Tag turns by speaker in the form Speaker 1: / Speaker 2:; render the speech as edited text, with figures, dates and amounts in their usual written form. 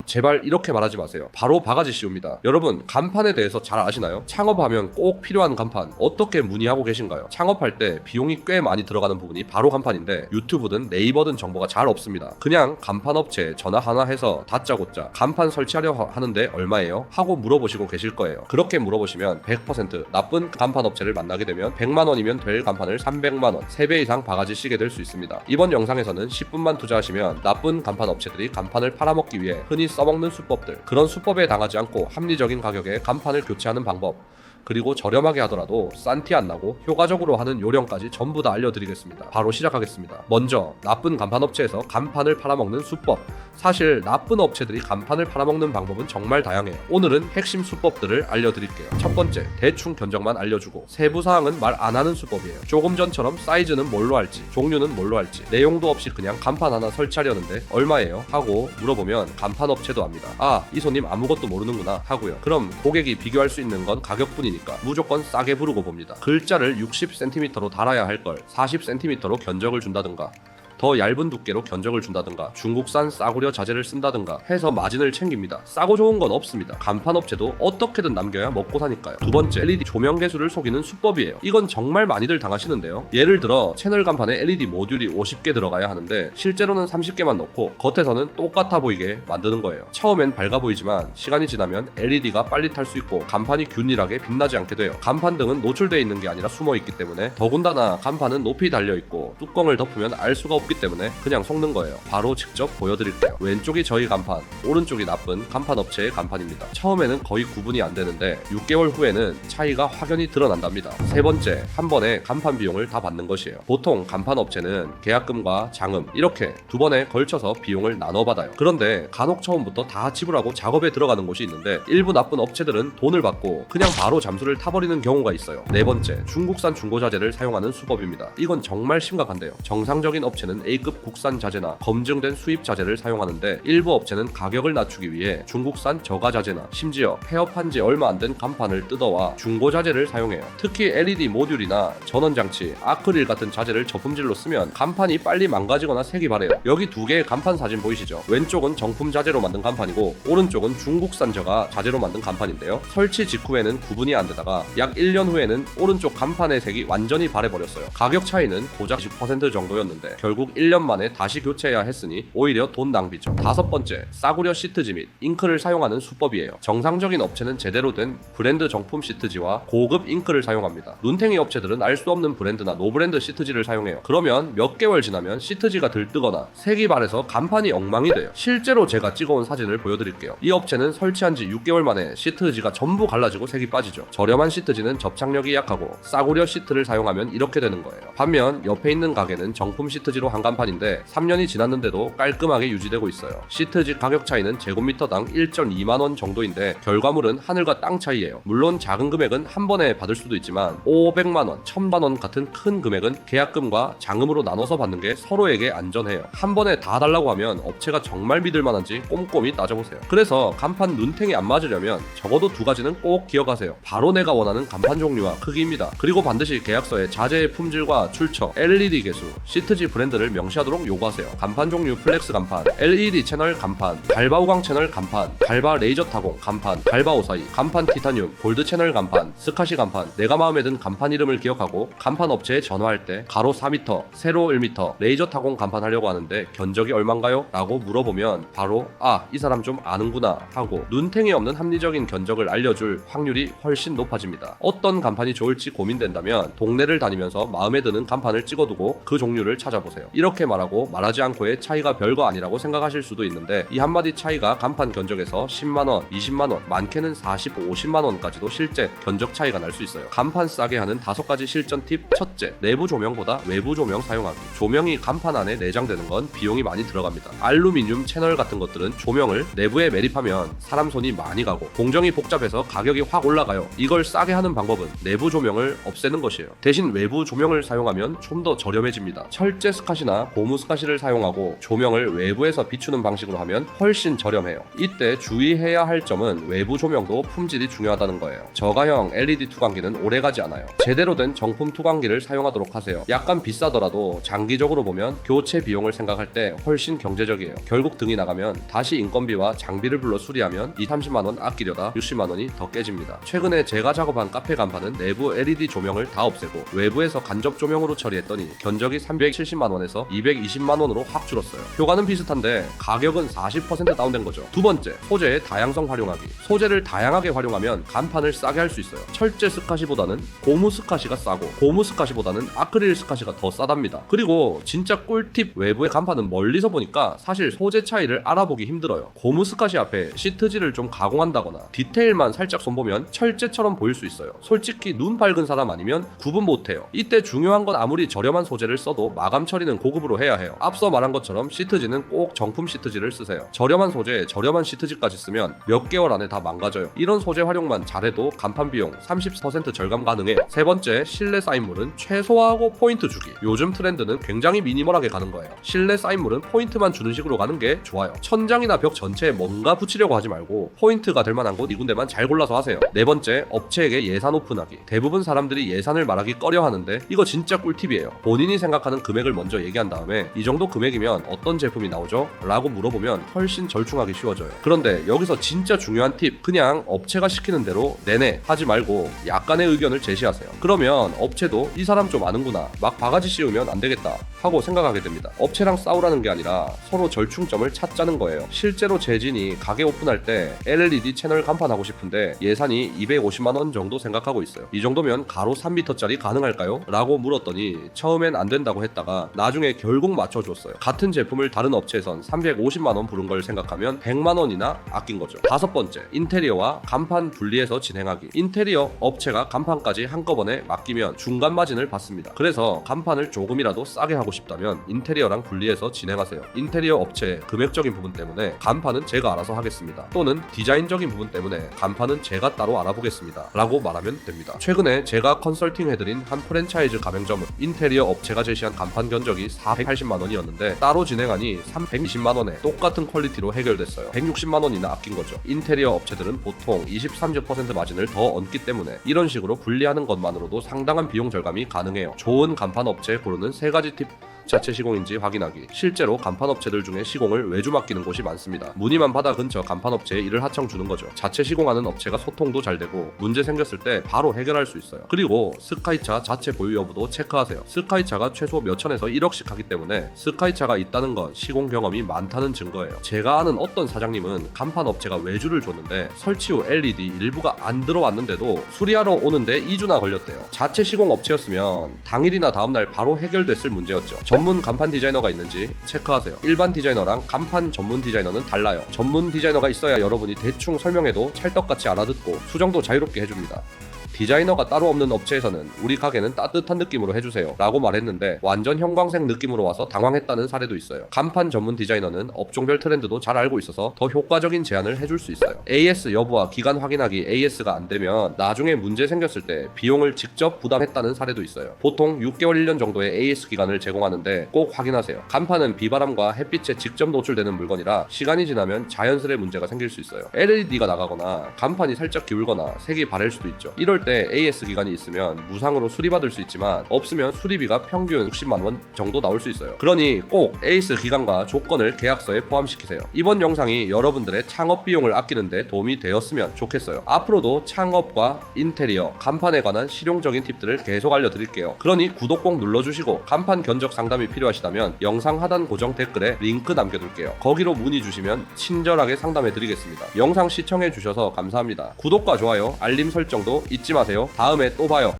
Speaker 1: 제발 이렇게 말하지 마세요. 바로 바가지 씌웁니다. 여러분, 간판에 대해서 잘 아시나요? 창업하면 꼭 필요한 간판 어떻게 문의하고 계신가요? 창업할 때 비용이 꽤 많이 들어가는 부분이 바로 간판인데 유튜브든 네이버든 정보가 잘 없습니다. 그냥 간판 업체에 전화 하나 해서 다짜고짜 간판 설치하려 하는데 얼마예요? 하고 물어보시고 계실 거예요. 그렇게 물어보시면 100% 나쁜 간판 업체를 만나게 되면 100만 원이면 될 간판을 300만 원, 3배 이상 바가지 시게 될 수 있습니다. 이번 영상에서는 10분만 투자하시면 나쁜 간판 업체들이 간판을 팔아먹기 위해 흔히 써먹는 수법들, 그런 수법에 당하지 않고 합리적인 가격에 간판을 교체하는 방법, 그리고 저렴하게 하더라도 싼 티 안 나고 효과적으로 하는 요령까지 전부 다 알려드리겠습니다. 바로 시작하겠습니다. 먼저 나쁜 간판 업체에서 간판을 팔아먹는 수법. 사실 나쁜 업체들이 간판을 팔아먹는 방법은 정말 다양해요. 오늘은 핵심 수법들을 알려드릴게요. 첫 번째, 대충 견적만 알려주고 세부사항은 말 안 하는 수법이에요. 조금 전처럼 사이즈는 뭘로 할지, 종류는 뭘로 할지, 내용도 없이 그냥 간판 하나 설치하려는데 얼마예요? 하고 물어보면 간판 업체도 압니다. 아, 이 손님 아무것도 모르는구나 하고요. 그럼 고객이 비교할 수 있는 건 가격뿐이니까 무조건 싸게 부르고 봅니다. 글자를 60cm로 달아야 할 걸 40cm로 견적을 준다든가, 더 얇은 두께로 견적을 준다든가, 중국산 싸구려 자재를 쓴다든가 해서 마진을 챙깁니다. 싸고 좋은 건 없습니다. 간판 업체도 어떻게든 남겨야 먹고 사니까요. 두 번째, LED 조명 개수를 속이는 수법이에요. 이건 정말 많이들 당하시는데요. 예를 들어 채널 간판에 LED 모듈이 50개 들어가야 하는데 실제로는 30개만 넣고 겉에서는 똑같아 보이게 만드는 거예요. 처음엔 밝아 보이지만 시간이 지나면 LED가 빨리 탈 수 있고 간판이 균일하게 빛나지 않게 돼요. 간판등은 노출되어 있는 게 아니라 숨어 있기 때문에, 더군다나 간판은 높이 달려 있고 뚜껑을 덮으면 알 수가 없기 때문에 그냥 속는 거예요. 바로 직접 보여드릴게요. 왼쪽이 저희 간판, 오른쪽이 나쁜 간판 업체의 간판입니다. 처음에는 거의 구분이 안 되는데 6개월 후에는 차이가 확연히 드러난답니다. 세 번째, 한 번에 간판 비용을 다 받는 것이에요. 보통 간판 업체는 계약금과 장음 이렇게 두 번에 걸쳐서 비용을 나눠 받아요. 그런데 간혹 처음부터 다 지불하고 작업에 들어가는 곳이 있는데 일부 나쁜 업체들은 돈을 받고 그냥 바로 잠수를 타버리는 경우가 있어요. 네 번째, 중국산 중고자재를 사용하는 수법입니다. 이건 정말 심각한데요. 정상적인 업체는 A급 국산 자재나 검증된 수입 자재를 사용하는데 일부 업체는 가격을 낮추기 위해 중국산 저가 자재나 심지어 폐업한 지 얼마 안 된 간판을 뜯어와 중고 자재를 사용해요. 특히 LED 모듈이나 전원장치, 아크릴 같은 자재를 저품질로 쓰면 간판이 빨리 망가지거나 색이 바래요. 여기 두 개의 간판 사진 보이시죠? 왼쪽은 정품 자재로 만든 간판이고 오른쪽은 중국산 저가 자재로 만든 간판인데요. 설치 직후에는 구분이 안 되다가 약 1년 후에는 오른쪽 간판의 색이 완전히 바래버렸어요. 가격 차이는 고작 20% 정도였는데 결국 1년 만에 다시 교체해야 했으니 오히려 돈 낭비죠. 다섯 번째, 싸구려 시트지 및 잉크를 사용하는 수법이에요. 정상적인 업체는 제대로 된 브랜드 정품 시트지와 고급 잉크를 사용합니다. 눈탱이 업체들은 알 수 없는 브랜드나 노브랜드 시트지를 사용해요. 그러면 몇 개월 지나면 시트지가 들뜨거나 색이 바래서 간판이 엉망이 돼요. 실제로 제가 찍어온 사진을 보여드릴게요. 이 업체는 설치한 지 6개월 만에 시트지가 전부 갈라지고 색이 빠지죠. 저렴한 시트지는 접착력이 약하고 싸구려 시트를 사용하면 이렇게 되는 거예요. 반면 옆에 있는 가게는 정품 시트지로 한 간판인데 3년이 지났는데도 깔끔하게 유지되고 있어요. 시트지 가격 차이는 제곱미터당 1.2만원 정도인데 결과물은 하늘과 땅 차이예요. 물론 작은 금액은 한 번에 받을 수도 있지만 500만원, 1000만원 같은 큰 금액은 계약금과 장음으로 나눠서 받는 게 서로에게 안전해요. 한 번에 다 달라고 하면 업체가 정말 믿을 만한지 꼼꼼히 따져보세요. 그래서 간판 눈탱이 안 맞으려면 적어도 두 가지는 꼭 기억하세요. 바로 내가 원하는 간판 종류와 크기입니다. 그리고 반드시 계약서에 자재의 품질과 출처, LED 개수, 시트지 브랜드를 명시하도록 요구하세요. 간판 종류 플렉스 간판, LED 채널 간판, 갈바 우광 채널 간판, 갈바 레이저 타공 간판, 갈바 오사이, 간판 티타늄, 골드 채널 간판, 스카시 간판. 내가 마음에 든 간판 이름을 기억하고 간판 업체에 전화할 때 가로 4m, 세로 1m 레이저 타공 간판 하려고 하는데 견적이 얼만가요? 라고 물어보면 바로 아, 이 사람 좀 아는구나 하고 눈탱이 없는 합리적인 견적을 알려줄 확률이 훨씬 높아집니다. 어떤 간판이 좋을지 고민된다면 동네를 다니면서 마음에 드는 간판을 찍어두고 그 종류를 찾아보세요. 이렇게 말하고 말하지 않고의 차이가 별거 아니라고 생각하실 수도 있는데 이 한마디 차이가 간판 견적에서 10만원, 20만원, 많게는 40, 50만원까지도 실제 견적 차이가 날 수 있어요. 간판 싸게 하는 5가지 실전 팁. 첫째, 내부 조명보다 외부 조명 사용하기. 조명이 간판 안에 내장되는 건 비용이 많이 들어갑니다. 알루미늄 채널 같은 것들은 조명을 내부에 매립하면 사람 손이 많이 가고 공정이 복잡해서 가격이 확 올라가요. 이걸 싸게 하는 방법은 내부 조명을 없애는 것이에요. 대신 외부 조명을 사용하면 좀 더 저렴해집니다. 철제 스카시 스카시나 고무 스카시를 사용하고 조명을 외부에서 비추는 방식으로 하면 훨씬 저렴해요. 이때 주의해야 할 점은 외부 조명도 품질이 중요하다는 거예요. 저가형 LED 투광기는 오래가지 않아요. 제대로 된 정품 투광기를 사용하도록 하세요. 약간 비싸더라도 장기적으로 보면 교체 비용을 생각할 때 훨씬 경제적이에요. 결국 등이 나가면 다시 인건비와 장비를 불러 수리하면 20-30만원 아끼려다 60만원이 더 깨집니다. 최근에 제가 작업한 카페 간판은 내부 LED 조명을 다 없애고 외부에서 간접 조명으로 처리했더니 견적이 370만원에서 220만원으로 확 줄었어요. 효과는 비슷한데 가격은 40% 다운된 거죠. 두 번째, 소재의 다양성 활용하기. 소재를 다양하게 활용하면 간판을 싸게 할 수 있어요. 철제 스카시보다는 고무 스카시가 싸고 고무 스카시보다는 아크릴 스카시가 더 싸답니다. 그리고 진짜 꿀팁, 외부의 간판은 멀리서 보니까 사실 소재 차이를 알아보기 힘들어요. 고무 스카시 앞에 시트지를 좀 가공한다거나 디테일만 살짝 손보면 철제처럼 보일 수 있어요. 솔직히 눈 밝은 사람 아니면 구분 못해요. 이때 중요한 건 아무리 저렴한 소재를 써도 마감 처리는 고급으로 해야 해요. 앞서 말한 것처럼 시트지는 꼭 정품 시트지를 쓰세요. 저렴한 소재에 저렴한 시트지까지 쓰면 몇 개월 안에 다 망가져요. 이런 소재 활용만 잘해도 간판 비용 30% 절감 가능해요. 세 번째, 실내 사인물은 최소화하고 포인트 주기. 요즘 트렌드는 굉장히 미니멀하게 가는 거예요. 실내 사인물은 포인트만 주는 식으로 가는 게 좋아요. 천장이나 벽 전체에 뭔가 붙이려고 하지 말고 포인트가 될 만한 곳 2군데만 잘 골라서 하세요. 네 번째, 업체에게 예산 오픈하기. 대부분 사람들이 예산을 말하기 꺼려 하는데 이거 진짜 꿀팁이에요. 본인이 생각하는 금액을 먼저 얘기한 다음에 이 정도 금액이면 어떤 제품이 나오죠? 라고 물어보면 훨씬 절충하기 쉬워져요. 그런데 여기서 진짜 중요한 팁, 그냥 업체가 시키는 대로 내내 하지 말고 약간의 의견을 제시하세요. 그러면 업체도 이 사람 좀 아는구나, 막 바가지 씌우면 안 되겠다 하고 생각하게 됩니다. 업체랑 싸우라는 게 아니라 서로 절충점을 찾자는 거예요. 실제로 재진이 가게 오픈할 때 LED 채널 간판 하고 싶은데 예산이 250만원 정도 생각하고 있어요. 이 정도면 가로 3m짜리 가능할까요? 라고 물었더니 처음엔 안 된다고 했다가 나중에 결국 맞춰줬어요. 같은 제품을 다른 업체에선 350만원 부른 걸 생각하면 100만원이나 아낀 거죠. 다섯 번째, 인테리어와 간판 분리해서 진행하기. 인테리어 업체가 간판까지 한꺼번에 맡기면 중간 마진을 받습니다. 그래서 간판을 조금이라도 싸게 하고 싶다면 인테리어랑 분리해서 진행하세요. 인테리어 업체의 금액적인 부분 때문에 간판은 제가 알아서 하겠습니다. 또는 디자인적인 부분 때문에 간판은 제가 따로 알아보겠습니다. 라고 말하면 됩니다. 최근에 제가 컨설팅 해드린 한 프랜차이즈 가맹점은 인테리어 업체가 제시한 간판 견적이 480만원이었는데 따로 진행하니 320만원에 똑같은 퀄리티로 해결됐어요. 160만원이나 아낀 거죠. 인테리어 업체들은 보통 20-30% 마진을 더 얹기 때문에 이런 식으로 분리하는 것만으로도 상당한 비용 절감이 가능해요. 좋은 간판 업체 고르는 세 가지 팁. 자체 시공인지 확인하기. 실제로 간판 업체들 중에 시공을 외주 맡기는 곳이 많습니다. 문의만 받아 근처 간판 업체에 일을 하청 주는 거죠. 자체 시공하는 업체가 소통도 잘 되고 문제 생겼을 때 바로 해결할 수 있어요. 그리고 스카이차 자체 보유 여부도 체크하세요. 스카이차가 최소 몇천에서 1억씩 하기 때문에 스카이차가 있다는 건 시공 경험이 많다는 증거예요. 제가 아는 어떤 사장님은 간판 업체가 외주를 줬는데 설치 후 LED 일부가 안 들어왔는데도 수리하러 오는데 2주나 걸렸대요. 자체 시공 업체였으면 당일이나 다음날 바로 해결됐을 문제였죠. 전문 간판 디자이너가 있는지 체크하세요. 일반 디자이너랑 간판 전문 디자이너는 달라요. 전문 디자이너가 있어야 여러분이 대충 설명해도 찰떡같이 알아듣고 수정도 자유롭게 해줍니다. 디자이너가 따로 없는 업체에서는 우리 가게는 따뜻한 느낌으로 해주세요 라고 말했는데 완전 형광색 느낌으로 와서 당황했다는 사례도 있어요. 간판 전문 디자이너는 업종별 트렌드도 잘 알고 있어서 더 효과적인 제안을 해줄 수 있어요. AS 여부와 기간 확인하기 AS가 안 되면 나중에 문제 생겼을 때 비용을 직접 부담했다는 사례도 있어요. 보통 6개월 1년 정도의 AS 기간을 제공하는데 꼭 확인하세요. 간판은 비바람과 햇빛에 직접 노출되는 물건이라 시간이 지나면 자연스레 문제가 생길 수 있어요. LED가 나가거나 간판이 살짝 기울거나 색이 바랠 수도 있죠. 이럴 때 AS 기간이 있으면 무상으로 수리받을 수 있지만 없으면 수리비가 평균 60만원 정도 나올 수 있어요. 그러니 꼭 AS 기간과 조건을 계약서에 포함시키세요. 이번 영상이 여러분들의 창업 비용을 아끼는데 도움이 되었으면 좋겠어요. 앞으로도 창업과 인테리어, 간판에 관한 실용적인 팁들을 계속 알려드릴게요. 그러니 구독 꼭 눌러주시고 간판 견적 상담이 필요하시다면 영상 하단 고정 댓글에 링크 남겨둘게요. 거기로 문의 주시면 친절하게 상담해드리겠습니다. 영상 시청해주셔서 감사합니다. 구독과 좋아요, 알림 설정도 잊지 마세요. 다음에 또 봐요.